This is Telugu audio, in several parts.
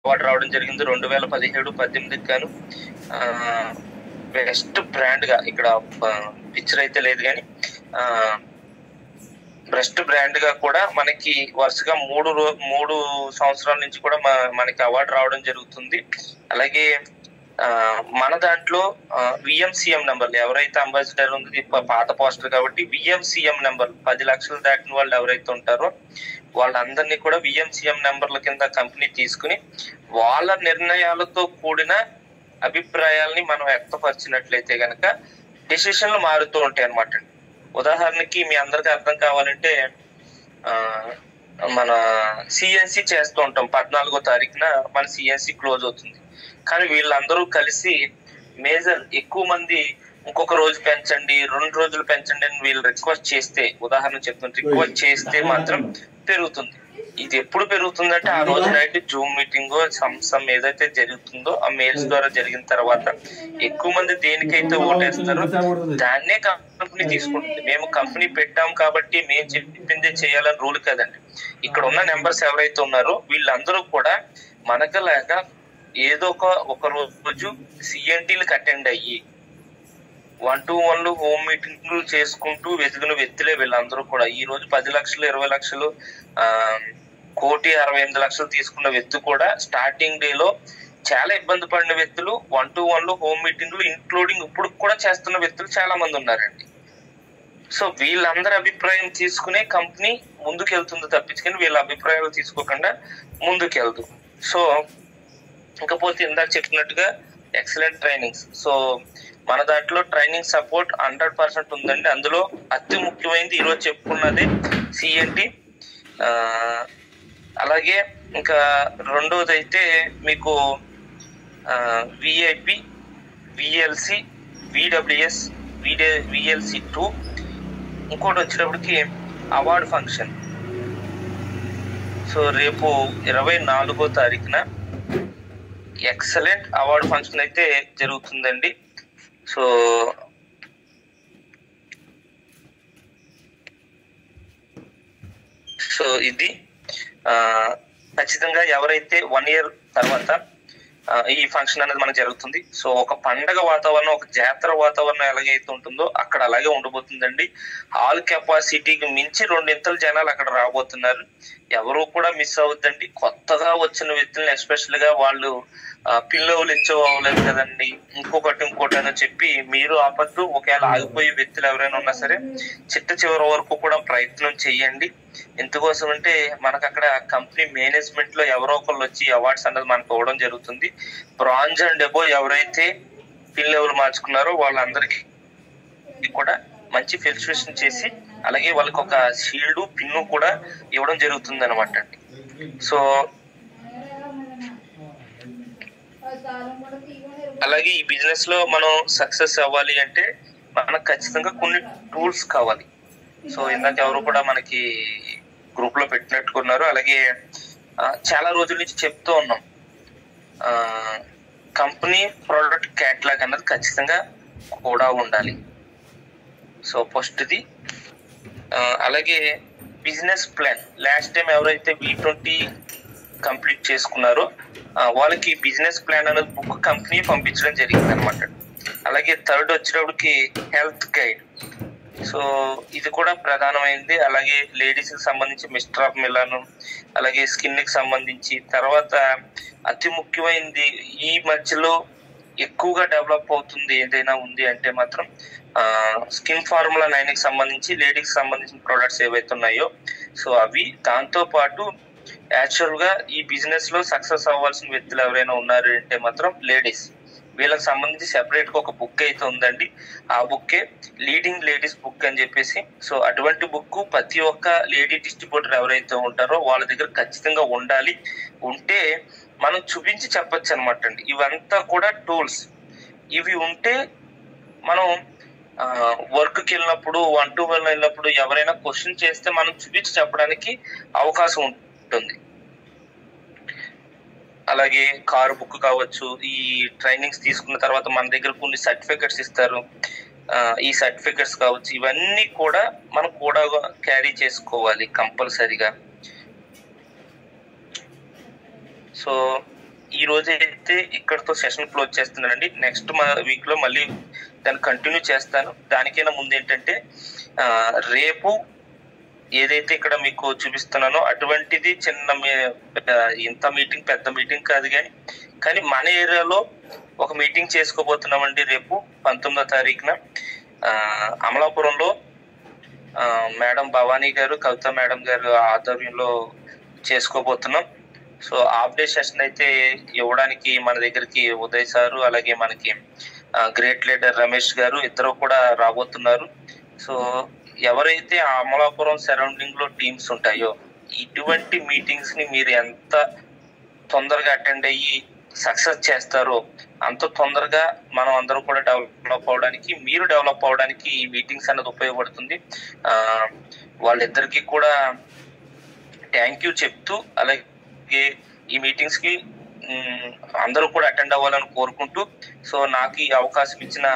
అవార్డు రావడం జరిగింది 2017-18 గాను. బెస్ట్ బ్రాండ్ గా, ఇక్కడ పిక్చర్ అయితే లేదు కానీ బెస్ట్ బ్రాండ్ గా కూడా మనకి వరుసగా 3 సంవత్సరాల నుంచి కూడా మనకి అవార్డు రావడం జరుగుతుంది. అలాగే మన దాంట్లో విఎంసీఎం నెంబర్లు, ఎవరైతే అంబాసిడర్ ఉంది పాత పోస్టర్ కాబట్టి విఎంసీఎం నెంబర్ 10 లక్షలు దాటిన వాళ్ళు ఎవరైతే ఉంటారో వాళ్ళందరినీ కూడా విఎంసీఎం నెంబర్ల కింద కంపెనీ తీసుకుని వాళ్ళ నిర్ణయాలతో కూడిన అభిప్రాయాల్ని మనం వ్యక్తపరిచినట్లయితే గనక డెసిషన్లు మారుతూ ఉంటాయి అన్నమాట. ఉదాహరణకి మీ అందరికి అర్థం కావాలంటే మన సిఎన్సి చేస్తూ ఉంటాం, 14వ తారీఖున మన సిఎన్సి క్లోజ్ అవుతుంది. కానీ వీళ్ళందరూ కలిసి మేజర్ ఎక్కువ మంది ఇంకొక రోజు పెంచండి, 2 రోజులు పెంచండి అని వీళ్ళు రిక్వెస్ట్ చేస్తే, ఉదాహరణ చెప్తుంటే రిక్వెస్ట్ చేస్తే మాత్రం పెరుగుతుంది. ఇది ఎప్పుడు పెరుగుతుందంటే ఆ రోజు నైట్ జూమ్ మీటింగ్ సంస్థ ఏదైతే జరుగుతుందో ఆ మెయిల్స్ ద్వారా జరిగిన తర్వాత ఎక్కువ మంది దేనికైతే ఓటేస్తారో దాన్నే కంపెనీ తీసుకుంటుంది. మేము కంపెనీ పెట్టాం కాబట్టి మేము చెప్పిందే చేయాలని రూల్ కదండి. ఇక్కడ ఉన్న నెంబర్స్ ఎవరైతే ఉన్నారో వీళ్ళందరూ కూడా మనకలాగా ఏదో ఒక రోజు సిఎన్టీలకు అటెండ్ అయ్యి 1-to-1 హోమ్ మీటింగ్లు చేసుకుంటూ వెతికిన వ్యక్తులే వీళ్ళందరూ కూడా. ఈ రోజు 10 లక్షలు 20 లక్షలు 1,68,00,000 తీసుకున్న వ్యక్తి కూడా స్టార్టింగ్ డేలో చాలా ఇబ్బంది పడిన వ్యక్తులు 1-to-1 హోమ్ మీటింగ్లు ఇంక్లూడింగ్ ఇప్పుడు కూడా చేస్తున్న వ్యక్తులు చాలా మంది ఉన్నారండి. సో వీళ్ళందరి అభిప్రాయం తీసుకునే కంపెనీ ముందుకెళ్తుంది తప్పించుకొని వీళ్ళ అభిప్రాయాలు తీసుకోకుండా ముందుకెళ్దు. సో ఇంకపోతే ఇందాక చెప్పినట్టుగా ఎక్సలెంట్ ట్రైనింగ్స్. సో మన దాంట్లో ట్రైనింగ్ సపోర్ట్ 100% ఉందండి. అందులో అతి ముఖ్యమైనది ఈరోజు చెప్పుకున్నది సిఎన్టి. అలాగే ఇంకా రెండోది అయితే మీకు విఐపి, విఎల్సి, విడబ్ల్యూఎస్, విఎల్సి2. ఇంకోటి వచ్చేటప్పటికి అవార్డు ఫంక్షన్. సో రేపు 24వ తారీఖున ఎక్సలెంట్ అవార్డు ఫంక్షన్ అయితే జరుగుతుందండి. సో ఇది ఖచ్చితంగా ఎవరైతే 1 year తర్వాత ఈ ఫంక్షన్ అనేది మనకు జరుగుతుంది. సో ఒక పండగ వాతావరణం, ఒక జాతర వాతావరణం ఎలాగైతే ఉంటుందో అక్కడ అలాగే ఉండబోతుందండి. హాల్ కెపాసిటీకి మించి 2 ఇంతలు జనాలు అక్కడ రాబోతున్నారు. ఎవరు కూడా మిస్ అవద్దండి. కొత్తగా వచ్చిన వ్యక్తులను ఎస్పెషల్ గా వాళ్ళు పిల్లవులు ఇచ్చేవాళ్ళు కదండి, ఇంకోటి అని చెప్పి మీరు ఆపద్దు. ఒకవేళ ఆగిపోయే వ్యక్తులు ఎవరైనా ఉన్నా సరే చిట్ట చివరి వరకు కూడా ప్రయత్నం చేయండి. ఎందుకోసం అంటే మనకు అక్కడ కంపెనీ మేనేజ్మెంట్ లో ఎవరో ఒకళ్ళు వచ్చి అవార్డ్స్ అనేది మనకు ఇవ్వడం జరుగుతుంది. బ్రాంజ్ అండ్ అబో ఎవరైతే పిన్ లెవెల్ మార్చుకున్నారో వాళ్ళందరికీ కూడా మంచి ఫెలిసిటేషన్ చేసి అలాగే వాళ్ళకి ఒక షీల్డ్ పిన్ను కూడా ఇవ్వడం జరుగుతుంది అనమాట అండి. సో అలాగే ఈ బిజినెస్ లో మనం సక్సెస్ అవ్వాలి అంటే మనకు ఖచ్చితంగా కొన్ని టూల్స్ కావాలి. సో ఇందాక ఎవరు కూడా మనకి గ్రూప్ లో పెట్టినట్టుకున్నారు. అలాగే చాలా రోజుల నుంచి చెప్తూ ఉన్నాం, కంపెనీ ప్రోడక్ట్ క్యాటలాగ్ అన్నది ఖచ్చితంగా కూడా ఉండాలి. సో ఫస్ట్ది. అలాగే బిజినెస్ ప్లాన్. లాస్ట్ టైం ఎవరైతే V20 కంప్లీట్ చేసుకున్నారో వాళ్ళకి బిజినెస్ ప్లాన్ అనేది బుక్ కంపెనీ పంపించడం జరిగింది అనమాట. అలాగే థర్డ్ వచ్చేటప్పటికి హెల్త్ గైడ్. సో ఇది కూడా ప్రధానమైంది. అలాగే లేడీస్ కి సంబంధించి మిస్టర్ ఆఫ్ మిలాన్, అలాగే స్కిన్ కి సంబంధించి. తర్వాత అతి ముఖ్యమైనది ఈ మధ్యలో ఎక్కువగా డెవలప్ అవుతుంది ఏదైనా ఉంది అంటే మాత్రం స్కిన్ ఫార్ములా 9 కి సంబంధించి లేడీకి సంబంధించిన ప్రొడక్ట్స్ ఏవైతే ఉన్నాయో సో అవి. దాంతో పాటు యాక్చువల్ గా ఈ బిజినెస్ లో సక్సెస్ అవ్వాల్సిన వ్యక్తులు ఎవరైనా ఉన్నారు అంటే మాత్రం లేడీస్. వీళ్ళకి సంబంధించి సెపరేట్ గా ఒక బుక్ అయితే ఉందండి. ఆ బుక్కే లీడింగ్ లేడీస్ బుక్ అని చెప్పేసి. సో అటువంటి బుక్ ప్రతి ఒక్క లేడీ డిస్ట్రిబ్యూటర్ ఎవరైతే ఉంటారో వాళ్ళ దగ్గర ఖచ్చితంగా ఉండాలి. ఉంటే మనం చూపించి చెప్పచ్చు అనమాట అండి. ఇవంతా కూడా టూల్స్. ఇవి ఉంటే మనం వర్క్కి వెళ్ళినప్పుడు 1-to-1 వెళ్ళినప్పుడు ఎవరైనా క్వశ్చన్ చేస్తే మనం చూపించి చెప్పడానికి అవకాశం ఉంటుంది. అలాగే కారు బుక్ కావచ్చు. ఈ ట్రైనింగ్స్ తీసుకున్న తర్వాత మన దగ్గర కొన్ని సర్టిఫికెట్స్ ఇస్తారు. ఈ సర్టిఫికెట్స్ కావచ్చు. ఇవన్నీ కూడా మనం కూడా క్యారీ చేసుకోవాలి కంపల్సరీగా. సో ఈ రోజు అయితే ఇక్కడతో సెషన్ క్లోజ్ చేస్తున్నానండి. నెక్స్ట్ వీక్ లో మళ్ళీ దాన్ని కంటిన్యూ చేస్తాను. దానికైనా ముందు ఏంటంటే రేపు ఏదైతే ఇక్కడ మీకు చూపిస్తున్నానో అటువంటిది ఇంత మీటింగ్ పెద్ద మీటింగ్ కాదు, కానీ మన ఏరియాలో ఒక మీటింగ్ చేసుకోబోతున్నామండి. రేపు 19వ తారీఖున అమలాపురంలో మేడం భవానీ గారు, కవిత మేడం గారు ఆధ్వర్యంలో చేసుకోబోతున్నాం. సో హాఫ్ డే సెషన్ అయితే ఇవ్వడానికి మన దగ్గరికి ఉదయ్ సారు, అలాగే మనకి గ్రేట్ లీడర్ రమేష్ గారు ఇద్దరు కూడా రాబోతున్నారు. సో ఎవరైతే అమలాపురం సరౌండింగ్ లో టీమ్స్ ఉంటాయో ఇటువంటి మీటింగ్స్ ని మీరు ఎంత తొందరగా అటెండ్ అయ్యి సక్సెస్ చేస్తారో అంత తొందరగా మనం అందరూ కూడా డెవలప్ అవడానికి, మీరు డెవలప్ అవడానికి ఈ మీటింగ్స్ అన్నది ఉపయోగపడుతుంది. వాళ్ళిద్దరికి కూడా థ్యాంక్ యూ చెప్తూ, అలాగే ఈ మీటింగ్స్ కి అందరూ కూడా అటెండ్ అవ్వాలని కోరుకుంటూ, సో నాకు ఈ అవకాశం ఇచ్చిన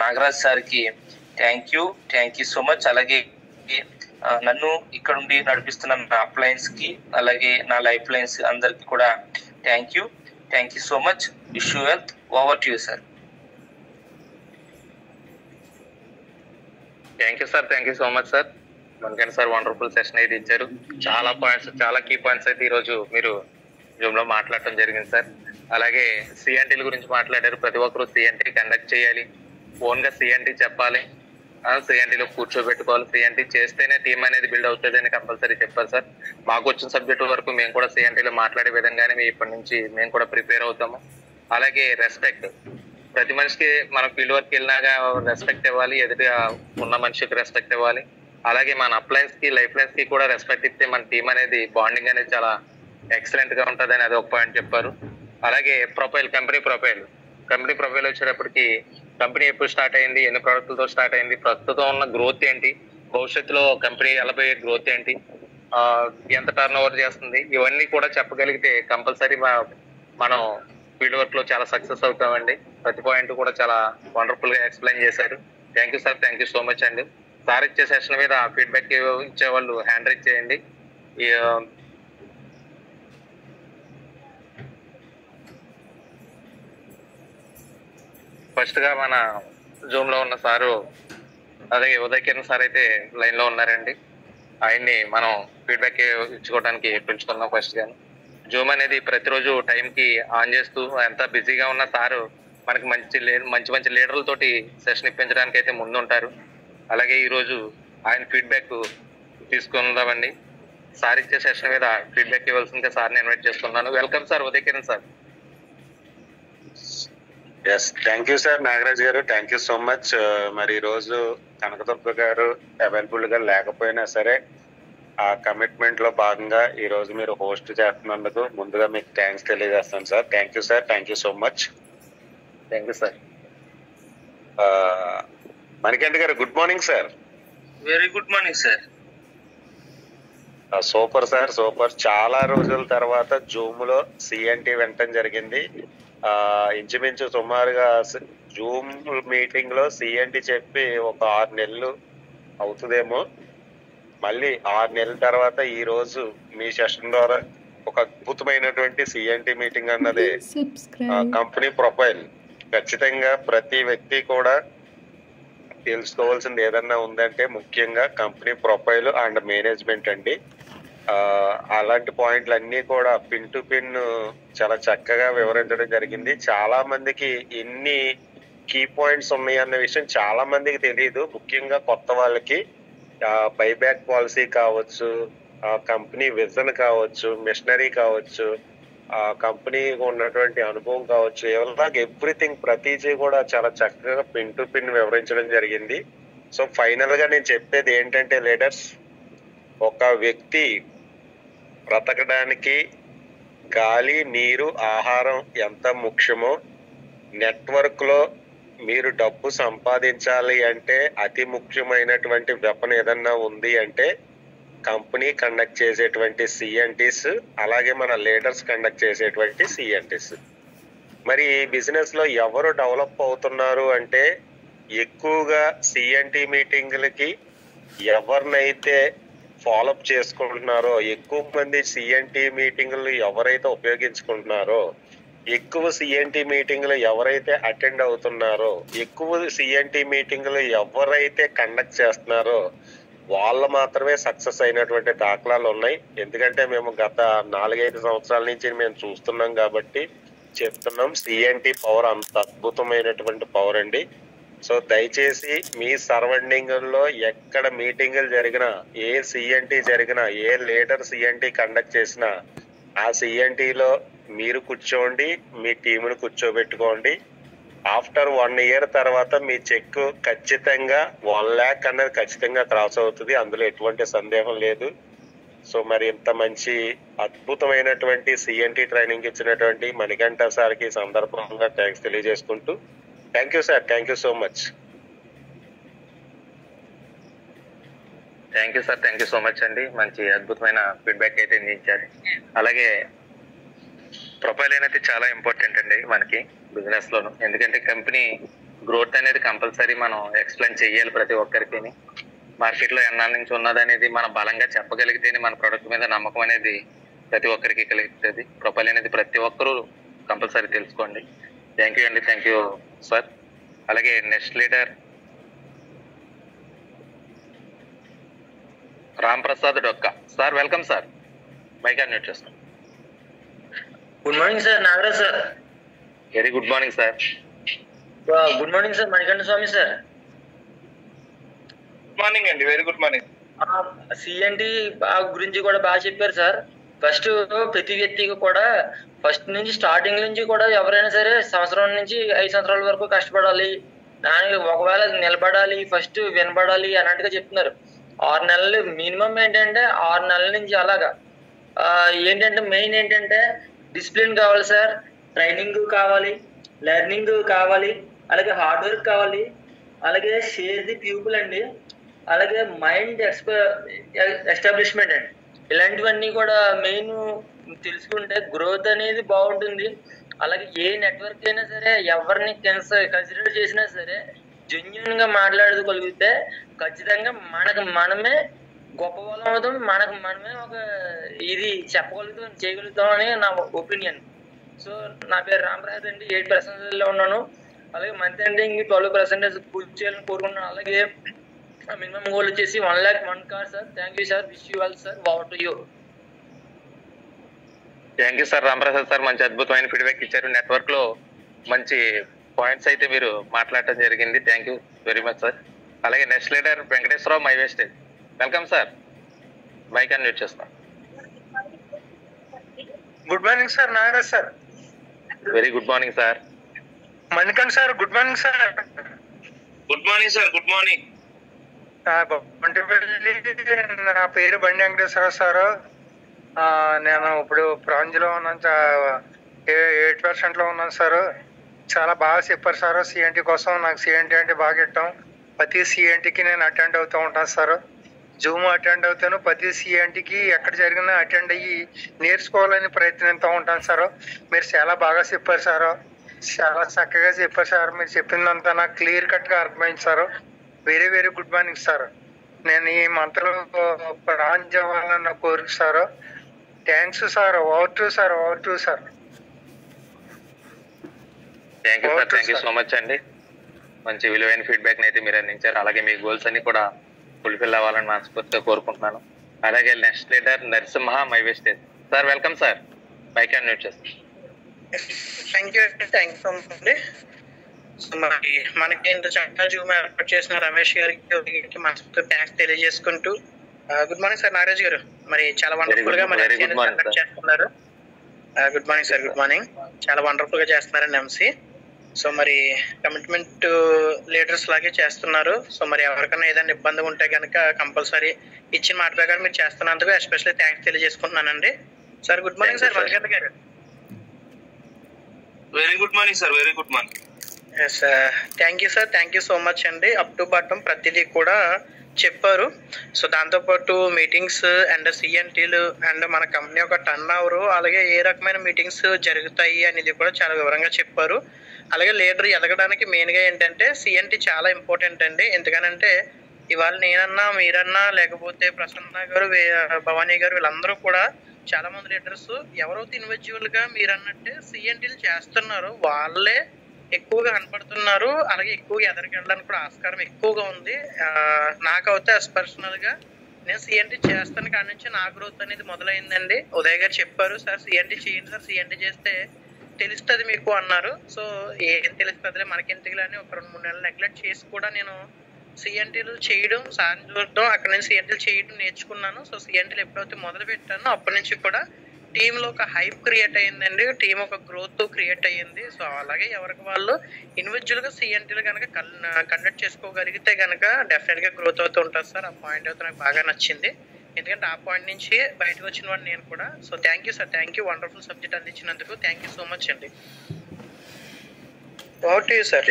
నాగరాజ్ సార్కి థ్యాంక్ యూ సో మచ్. అలాగే నన్ను ఇక్కడ ఉండి నడిపిస్తున్న నా అప్లయన్స్ కి, అలాగే నా లైఫ్ లైన్స్ అందరికి కూడా thank you so much. Wish you health. Over to you sir. Thank you so much sir. మనకంటే సార్ వండర్ఫుల్ సెషన్ అయితే ఇచ్చారు. చాలా పాయింట్స్, చాలా కీ పాయింట్స్ అయితే ఈరోజు మీరు జూమ్ లో మాట్లాడటం జరిగింది సార్. అలాగే సిఎన్టీల గురించి మాట్లాడారు. ప్రతి ఒక్కరు సిఎన్టీ కండక్ట్ చేయాలి, ఓన్ గా సిఎన్టీ చెప్పాలి, సిఎన్టీలో కూర్చోబెట్టుకోవాలి. సిఎన్టీ చేస్తేనే టీం అనేది బిల్డ్ అవుతుంది అని కంపల్సరీ చెప్పారు సార్. మాకు వచ్చిన సబ్జెక్టు వరకు మేము కూడా సిఎన్టీలో మాట్లాడే విధంగానే ఇప్పటి నుంచి మేము కూడా ప్రిపేర్ అవుతాము. అలాగే రెస్పెక్ట్, ప్రతి మనిషికి మనం ఫీల్డ్ వర్క్ వెళ్ళినాగా రెస్పెక్ట్ ఇవ్వాలి, ఎదుటి ఉన్న మనిషికి రెస్పెక్ట్ ఇవ్వాలి. అలాగే మన అప్లయన్స్ కి, లైఫ్ లైన్స్ కి కూడా రెస్పెక్ట్ ఇస్తే మన టీం అనేది బాండింగ్ అనేది చాలా ఎక్సలెంట్ గా ఉంటుంది అని అది ఒక పాయింట్ చెప్పారు. అలాగే కంపెనీ ప్రొఫైల్ వచ్చేటప్పటికి కంపెనీ ఎప్పుడు స్టార్ట్ అయింది, ఎన్ని ప్రోడక్ట్లతో స్టార్ట్ అయింది, ప్రస్తుతం ఉన్న గ్రోత్ ఏంటి, భవిష్యత్తులో కంపెనీ ఎలాబోయే గ్రోత్ ఏంటి, ఎంత టర్న్ ఓవర్ చేస్తుంది, ఇవన్నీ కూడా చెప్పగలిగితే కంపల్సరీ మనం ఫీల్డ్ వర్క్ లో చాలా సక్సెస్ అవుతామండి. ప్రతి పాయింట్ కూడా చాలా వండర్ఫుల్ గా ఎక్స్ప్లెయిన్ చేశారు. Thank you sir, thank you so much అండి. సార్ ఇచ్చే సెషన్ మీద ఫీడ్బ్యాక్ ఇచ్చే వాళ్ళు హ్యాండ్ రైజ్ చేయండి. ఫస్ట్ గా మన జూమ్ లో ఉన్న సారు, అలాగే ఉదయ్ కిరణ్ సార్ అయితే లైన్ లో ఉన్నారండి. ఆయన్ని మనం ఫీడ్బ్యాక్ ఇచ్చుకోవడానికి పిలుచుకున్నాం. ఫస్ట్ గా జూమ్ అనేది ప్రతిరోజు టైం కి ఆన్ చేస్తూ, ఎంత బిజీగా ఉన్న సారు మనకి మంచి లీడర్లతోటి సెషన్ ఇప్పించడానికి అయితే ముందుంటారు. అలాగే ఈరోజు ఆయన ఫీడ్బ్యాక్ తీసుకుందామండి. సార్ ఇచ్చే సెషన్ మీద ఫీడ్బ్యాక్ ఇవ్వాల్సిందిగా సార్ని ఇన్వైట్ చేస్తున్నాను. Welcome sir, Uday Kiran sir. Yes, thank you sir Nagaraj garu, thank you so much. మరి ఈ రోజు కనకదుర్గ గారు అవైలబుల్ గా లేకపోయినా సరే ఆ కమిట్మెంట్ లో భాగంగా ఈ రోజు మీరు హోస్ట్ చేస్తున్నందుకు ముందుగా మీకు థ్యాంక్స్ తెలియజేస్తాను sir. Thank you sir, thank you so much. Thank you sir. Manikanta garu, good morning sir. Very good morning sir. Super sir, super. చాలా రోజుల తర్వాత జూమ్ లో సిఎన్టీ వినటం జరిగింది. ఇంచుమించు సుమారుగా జూమ్ మీటింగ్ లో సిఎన్టీ చెప్పి ఒక 6 నెలలు అవుతుందేమో. మళ్ళీ 6 నెలల తర్వాత ఈ రోజు మీ సెషన్ ద్వారా ఒక అద్భుతమైనటువంటి సిఎన్టీ మీటింగ్ అన్నది కంపెనీ ప్రొఫైల్. ఖచ్చితంగా ప్రతి వ్యక్తి కూడా తెలుసుకోవాల్సింది ఏదన్నా ఉందంటే ముఖ్యంగా కంపెనీ ప్రొఫైల్ అండ్ మేనేజ్మెంట్ అండి. అలాంటి పాయింట్లు అన్ని కూడా పిన్ టు పిన్ చాలా చక్కగా వివరించడం జరిగింది. చాలా మందికి ఎన్ని కీ పాయింట్స్ ఉన్నాయి అన్న విషయం చాలా మందికి తెలియదు. ముఖ్యంగా కొత్త వాళ్ళకి బైబ్యాక్ పాలసీ కావచ్చు, కంపెనీ విజన్ కావచ్చు, మిషనరీ కావచ్చు, కంపెనీ ఉన్నటువంటి అనుభవం కావచ్చు, ఎవ్రీథింగ్ ప్రతిదీ కూడా చాలా చక్కగా పిన్ టు పిన్ వివరించడం జరిగింది. సో ఫైనల్ గా నేను చెప్పేది ఏంటంటే లీడర్స్, ఒక వ్యక్తి బ్రతకడానికి గాలి, నీరు, ఆహారం ఎంత ముఖ్యమో నెట్వర్క్ లో మీరు డబ్బు సంపాదించాలి అంటే అతి ముఖ్యమైనటువంటి వెపన్ ఏదన్నా ఉంది అంటే కంపెనీ కండక్ట్ చేసేటువంటి సిఎన్టీస్, అలాగే మన లీడర్స్ కండక్ట్ చేసేటువంటి సిఎన్టీస్. మరి ఈ బిజినెస్ లో ఎవరు డెవలప్ అవుతున్నారు అంటే ఎక్కువగా సిఎన్టీ మీటింగ్లకి ఎవరినైతే ఫాలోఅప్ చేసుకుంటున్నారో, ఎక్కువ మంది సిఎన్టీ మీటింగులు ఎవరైతే ఉపయోగించుకుంటున్నారో, ఎక్కువ సిఎన్టీ మీటింగులు ఎవరైతే అటెండ్ అవుతున్నారో, ఎక్కువ సిఎన్టీ మీటింగులు ఎవరైతే కండక్ట్ చేస్తున్నారో వాళ్ళు మాత్రమే సక్సెస్ అయినటువంటి దాఖలాలు ఉన్నాయి. ఎందుకంటే మేము గత 4-5 సంవత్సరాల నుంచి మేము చూస్తున్నాం కాబట్టి చెప్తున్నాం. సిఎన్టీ పవర్ అంత అద్భుతమైనటువంటి పవర్ అండి. సో దయచేసి మీ సరౌండింగ్ లో ఎక్కడ మీటింగులు జరిగినా, ఏ సిఎన్టీ జరిగినా, ఏ లీడర్ సిఎన్టీ కండక్ట్ చేసినా ఆ సిఎన్టీలో మీరు కూర్చోండి, మీ టీమును కూర్చోబెట్టుకోండి. ఆఫ్టర్ 1 year తర్వాత మీ చెక్ ఖచ్చితంగా 1 lakh అనేది ఖచ్చితంగా క్రాస్ అవుతుంది, అందులో ఎటువంటి సందేహం లేదు. సో మరి ఇంత మంచి అద్భుతమైనటువంటి సిఎన్టీ ట్రైనింగ్ ఇచ్చినటువంటి మణికంఠ సార్కి సందర్భంగా థ్యాంక్స్ తెలియజేసుకుంటూ, thank you sir, thank you so much. Thank you sir, thank you so much అండి. మంచి అద్భుతమైన ఫీడ్బ్యాక్ అయితే ఇచ్చారు. అలాగే ప్రొఫైల్ అనేది చాలా ఇంపార్టెంట్ అండి మనకి బిజినెస్ లోను. ఎందుకంటే కంపెనీ గ్రోత్ అనేది కంపల్సరీ మనం ఎక్స్ప్లెయిన్ చేయాలి ప్రతి ఒక్కరికి. మార్కెట్ లో ఎన్నాళ్ళ నుంచి ఉన్నది అనేది మనం బలంగా చెప్పగలిగితేనే మన ప్రొడక్ట్ మీద నమ్మకం అనేది ప్రతి ఒక్కరికి కలుగుతుంది. ప్రొఫైల్ అనేది ప్రతి ఒక్కరూ కంపల్సరీ తెలుసుకోండి. థ్యాంక్ యూ అండి, థ్యాంక్ యూ సార్. అలాగే next leader Ram Prasad Dokka sir, welcome sir. Mic unmute చేస్తాం. Good morning sir, Nagaraj sir. Very good morning sir. Good morning sir, Manikanta Swamy sir. Good morning అండి, వెరీ గుడ్ మార్నింగ్. సిఎన్టీ గురించి కూడా బాగా చెప్పారు సార్. ఫస్ట్ ప్రతి వ్యక్తికి కూడా ఫస్ట్ నుంచి స్టార్టింగ్ నుంచి కూడా ఎవరైనా సరే సంవత్సరం నుంచి 5 సంవత్సరాల వరకు కష్టపడాలి, దానికి ఒకవేళ నిలబడాలి, ఫస్ట్ వినబడాలి అన్నట్టుగా చెప్తున్నారు. 6 నెలలు మినిమం ఏంటంటే 6 నెలల నుంచి అలాగా ఏంటంటే మెయిన్ ఏంటంటే డిసిప్లిన్ కావాలి సార్, ట్రైనింగ్ కావాలి, లెర్నింగ్ కావాలి, అలాగే హార్డ్ వర్క్ కావాలి, అలాగే షేర్ ది పీపుల్ అండి, అలాగే మైండ్ ఎస్టాబ్లిష్మెంట్ అండి. ఇలాంటివన్నీ కూడా మెయిన్ తెలుసుకుంటే గ్రోత్ అనేది బాగుంటుంది. అలాగే ఏ నెట్వర్క్ అయినా సరే ఎవరిని కన్సిడర్ చేసినా సరే జెన్యున్ గా మాట్లాడగలిగితే ఖచ్చితంగా మనకు మనమే గొప్ప వాళ్ళం అవుతాం, మనకు మనమే ఒక ఇది చెప్పగలుగుతాం, చేయగలుగుతాం అని నా ఒపీనియన్. సో నా పేరు రామప్రసాద్ అండి, 8% లో ఉన్నాను. అలాగే మంత్ ఎండింగ్ 12% పూర్తి చేయాలని కోరుకుంటున్నాను. అలాగే మినిమం గోల్ వచ్చేసి 1 lakh 1 car sir. Thank you sir, wish you all sir. Over to you. Thank you sir Ramprasad sir, మంచి అద్భుతమైన ఫీడ్బ్యాక్ ఇచ్చారు. నెట్వర్క్ లో మంచి పాయింట్స్ అయితే మీరు మాట్లాడటం జరిగింది. Thank you very much sir. అలాగే నెక్స్ట్ లీడర్ వెంకటేశ్వరరావు మై వేస్టేజ్, వెల్కమ్ సార్. మైక్ అన్మ్యూట్ చేస్తాం. Good morning sir, Nagaraj sir. Very good morning sir. Manikanta sir, good morning sir. Good morning sir, good morning. నా పేరు బండి వెంకటేశ్వరరావు సార్. నేను ఇప్పుడు బ్రాంజ్ లో ఉన్నాను, 8% లో ఉన్నాను సార్. చాలా బాగా చెప్పారు సార్ సిఎన్టీ కోసం. నాకు సిఎన్టీ అంటే బాగా ఇష్టం. ప్రతి సిఎన్టీకి నేను అటెండ్ అవుతూ ఉంటాను సార్. జూమ్ అటెండ్ అవుతాను, ప్రతి సిఎన్టీకి ఎక్కడ జరిగినా అటెండ్ అయ్యి నేర్చుకోవాలని ప్రయత్నిస్తూ ఉంటాను సార్. మీరు చాలా బాగా చెప్పారు సార్, చాలా చక్కగా చెప్పారు సార్. మీరు చెప్పిందంతా నాకు క్లియర్ కట్ గా అర్థమైంది sir. Very very good morning sir. నేను ఈ మంత్లో బ్రాంచ్ అవ్వాలని నా కోరిక sir. Thanks sir. Over to sir, over to sir. Thank you sir, thank you so much అండి. మంచి విలువైన ఫీడ్బ్యాక్ అయితే మీరు అందించారు. అలాగే మీ గోల్స్ అన్ని కూడా ఫుల్ఫిల్ అవ్వాలని మనస్ఫూర్తిగా కోరుకుంటున్నాను. అలాగే నెక్స్ట్ లీడర్ నరసింహ మై వేస్టేజ్ sir, welcome sir. Mic unmute చేస్తాను. థ్యాంక్ యూ సో మచ్ అండి. మరి మనకి ఇంత చక్కగా జూమ్ ఏర్పాటు చేసిన రమేష్ గారికి మనస్ఫూర్తి థ్యాంక్స్ తెలియజేసుకుంటూ, గుడ్ మార్నింగ్ సార్ నాగరాజ్ గారు. మరి చాలా వండర్ఫుల్ గా మరి చేస్తున్నారు. Good morning sir, good morning. చాలా వండర్ఫుల్ గా చేస్తున్నారండి ఎంసీ. సో మరి కమిట్మెంట్ లీడర్స్ లాగే చేస్తున్నారు. సో మరి ఎవరికైనా ఏదైనా ఇబ్బంది ఉంటే కనుక కంపల్సరీ ఇచ్చిన మాట ప్రకారం మీరు చేస్తున్నందుకు ఎస్పెషల్లీ థ్యాంక్స్ తెలియజేసుకుంటున్నానండి. Sir good morning sir Manikanta garu. Very good morning sir, very good morning. Thank you sir, thank you so much అండి. అప్ టు బాటం ప్రతిదీ కూడా చెప్పారు. సో దాంతోపాటు మీటింగ్స్ అండ్ సిఎన్టీలు అండ్ మన కంపెనీ యొక్క టర్న్ ఓవర్, అలాగే ఏ రకమైన మీటింగ్స్ జరుగుతాయి అనేది కూడా చాలా వివరంగా చెప్పారు. అలాగే లీడర్ ఎదగడానికి మెయిన్గా ఏంటంటే సిఎన్టీ చాలా ఇంపార్టెంట్ అండి. ఎందుకనంటే ఇవాళ నేనన్నా మీరన్నా లేకపోతే ప్రసన్న గారు భవానీ గారు వీళ్ళందరూ కూడా చాలా మంది లీడర్స్ ఎవరైతే ఇండివిజువల్ గా మీరు అన్నట్టే సిఎన్టీలు చేస్తున్నారు వాళ్ళే ఎక్కువగా కనపడుతున్నారు. అలాగే ఎక్కువగా ఎదరికెళ్ళడానికి కూడా ఆస్కారం ఎక్కువగా ఉంది. నాకైతే పర్సనల్ గా నేను సిఎన్టీ చేస్తాను కాడి నుంచి నా గ్రోత్ అనేది మొదలైందండి. ఉదయ్ గారు చెప్పారు, సార్ సిఎన్టీ చేయండి సార్, సిఎన్టీ చేస్తే తెలుస్తుంది మీకు అన్నారు. సో ఏం తెలుస్తుందిలే మనకెందుకులే అని ఒక 2-3 నెలలు నెగ్లెక్ట్ చేసి కూడా నేను సిఎన్టీలు చేయడం సార్ చూడడం అక్కడ నుంచి సిఎన్టీలు చేయడం నేర్చుకున్నాను. సో సిఎన్టీలు ఎప్పుడైతే మొదలు పెట్టానో అప్పటి నుంచి కూడా టీంలో ఒక హైప్ క్రియేట్ అయ్యిందండి, టీం ఒక గ్రోత్ క్రియేట్ అయ్యింది. సో అలాగే ఎవరికి వాళ్ళు ఇండివిజువల్ గా సిఎన్టీలు కనుక కండక్ట్ చేసుకోగలిగితే కనుక డెఫినెట్ గా గ్రోత్ అవుతూ ఉంటుంది సార్. ఆ పాయింట్ అయితే నాకు బాగా నచ్చింది, ఎందుకంటే ఆ పాయింట్ నుంచి బయటకు వచ్చిన వాడిని నేను కూడా. So thank you sir, thank you, wonderful subject అందించినందుకు థ్యాంక్ యూ సో మచ్ అండి. Over to you sir.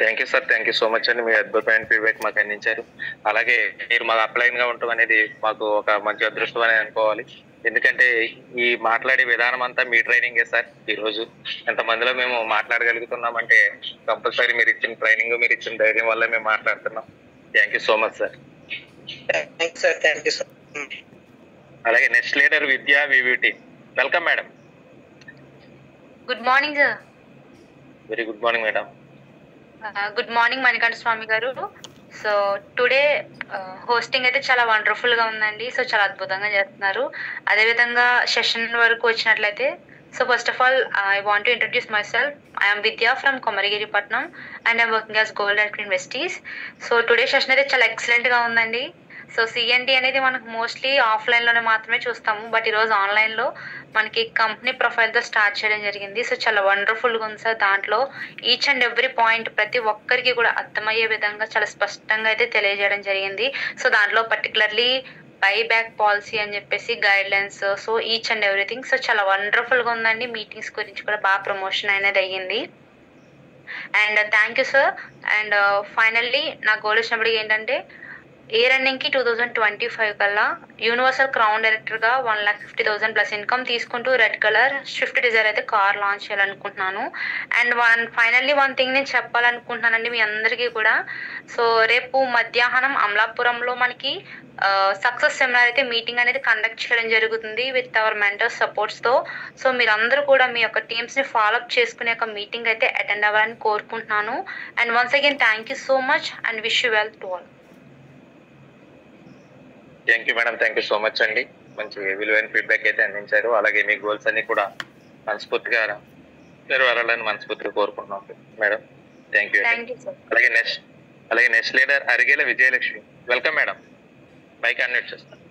Thank you sir, thank you so much అండి. మీ అద్భుతమైన ఫీడ్బ్యాక్ మాకు అందించారు. అలాగే మీరు మాకు అప్లైన్ గా ఉండటం అనేది మాకు ఒక మంచి అదృష్టం అని అనుకోవాలి. ఎందుకంటే ఈ మాట్లాడే విధానం అంతా మీ ట్రైనింగే సార్. ఈ రోజు ఎంతమందిలో మేము మాట్లాడగలుగుతున్నామంటే కంపల్సరీ మీరు ఇచ్చిన ట్రైనింగ్, మీరు ఇచ్చిన ధైర్యం వల్ల మేము మాట్లాడుతున్నాం. Thank you so much sir. అలాగే నెక్స్ట్ లీడర్ విద్యా వివిటి. Welcome madam. Good morning sir. Very good morning madam. Good morning Manikanta Swamy garu. So today hosting అయితే చాలా వండర్ఫుల్ గా ఉందండి. సో చాలా అద్భుతంగా చేస్తున్నారు. అదేవిధంగా సెషన్ వరకు వచ్చినట్లయితే, so first of all I want to introduce myself. I'm Vidya from Komaragiripatnam and I'm working as gold and investees. So today session అయితే చాలా ఎక్సలెంట్ గా ఉందండి. సో సిఎన్టీ అనేది మనకు మోస్ట్లీ ఆఫ్లైన్ లోనే మాత్రమే చూస్తాము, బట్ ఈరోజు ఆన్లైన్ లో మనకి కంపెనీ ప్రొఫైల్ తో స్టార్ట్ చేయడం జరిగింది. సో చాలా వండర్ఫుల్ గా ఉంది సార్. దాంట్లో ఈచ్ అండ్ ఎవ్రీ పాయింట్ ప్రతి ఒక్కరికి కూడా అర్థమయ్యే విధంగా చాలా స్పష్టంగా అయితే తెలియజేయడం జరిగింది. సో దాంట్లో పర్టికులర్లీ బైబ్యాక్ పాలసీ అని చెప్పేసి guide lines, so each and everything. So చాలా వండర్ఫుల్ గా ఉందండి. మీటింగ్స్ గురించి కూడా బాగా ప్రమోషన్ అనేది అయ్యింది. And thank you sir. And finally నా గోల్ వచ్చినప్పటికి ఏంటంటే, ఏ రన్నింగ్ కి 2025 కల్లా యూనివర్సల్ క్రౌన్ డైరెక్టర్ గా 1,50,000 ప్లస్ ఇన్కమ్ తీసుకుంటూ రెడ్ కలర్ స్విఫ్ట్ డిజైర్ అయితే కార్ లాంచ్ చేయాలనుకుంటున్నాను. అండ్ ఫైనల్లీ వన్ థింగ్ నేను చెప్పాలనుకుంటున్నానండి మీ అందరికీ కూడా. సో రేపు మధ్యాహ్నం అమలాపురంలో మనకి సక్సెస్ సెమినార్ అయితే మీటింగ్ అనేది కండక్ట్ చేయడం జరుగుతుంది విత్ అవర్ మెంటర్స్ సపోర్ట్స్ తో. సో మీరందరూ కూడా మీ యొక్క టీమ్స్ ని ఫాలోఅప్ చేసుకునే ఒక మీటింగ్ అయితే అటెండ్ అవ్వాలని కోరుకుంటున్నాను. And once again thank you so much and wish you well to all. Thank you madam, thank you so much అండి. మంచి విలువైన ఫీడ్బ్యాక్ అయితే అందించారు. అలాగే మీ గోల్స్ అన్ని కూడా మనస్ఫూర్తిగా నెరవేరాలని మనస్ఫూర్తిగా కోరుకుంటున్నాం మేడం. Thank you. అలాగే next leader Arigela Vijayalakshmi. Welcome madam. Mike unmute చేస్తాను.